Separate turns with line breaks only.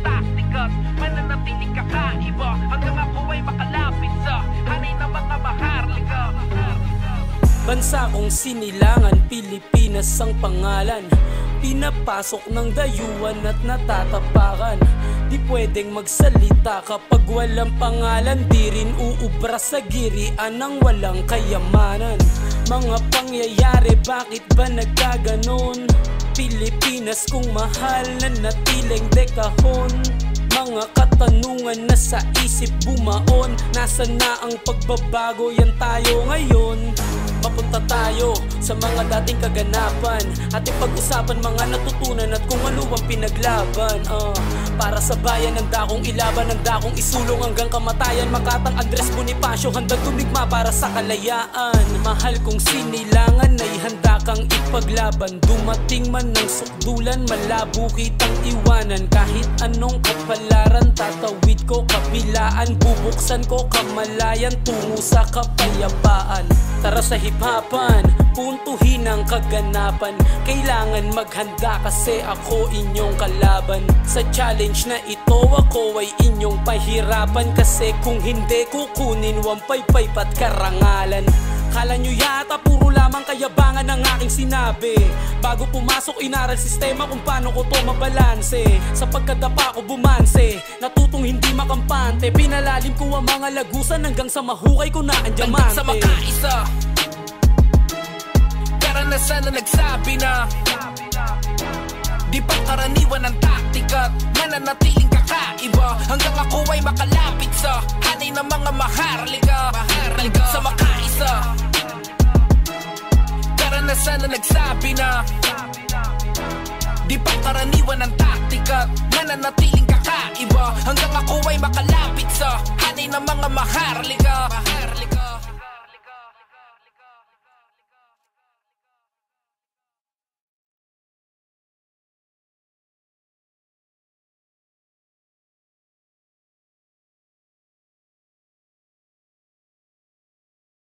taktika at mananatiling kakaiba hanggang ako ay makalapit sa hanay ng mga maharlika.
Bansa kong sinilangan, Pilipinas ang pangalan. Pinapasok ng dayuhan at natatapakan. Di pwedeng magsalita kapag walang pangalan. Di rin uubra sa girian ng walang kayamanan. Mga pangyayari, bakit ba nagkaganon? Pilipinas kung mahal na natiling dekahon. Mga katanungan na sa isip bumaon. Nasaan na ang pagbabago? Yan tayo ngayon. Mapunta tayo sa mga dating kaganapan. Ating pag-usapan mga natutunan at kung ano ang pinaglaban. Para sa bayan ng dakong ilaban, ng dakong isulong hanggang kamatayan. Makatang Andres Bonifacio, handang tumigma para sa kalayaan. Mahal kong sinilangan ay handa kang ipaglaban. Dumating man ng sukdulan, malabo kitang iwanan. Kahit anong kapalaran, tatawid ko kabilaan. Bubuksan ko kamalayan tungo sa kapayapaan. Tara sa hip-hopan, puntuhin ang kaganapan. Kailangan maghanda kasi ako inyong kalaban. Sa challenge na ito ako ay inyong pahirapan. Kasi kung hindi kukunin wampay-pay pat karangalan. Kala nyo yata puro lamang kayabangan ang aking sinabi. Bago pumasok inaral sistema kung paano ko to mabalanse. Sa pagkadapa ko bumanse, natutong hindi makampante. Pinalalim ko ang mga lagusan hanggang sa mahukay ko na ang diamante.
Hanggang sa makaisa, karanasan na nagsabi na di pa karaniwan ang taktika at mananatiling kakaiba hanggang ako ay makalapit sa hanay ng mga maharlika. Hanggang sa makaisa, karanasan na nagsabi na di pa karaniwan ang taktika at mananatiling kakaiba hanggang ako ay makalapit sa hanay ng mga maharlika.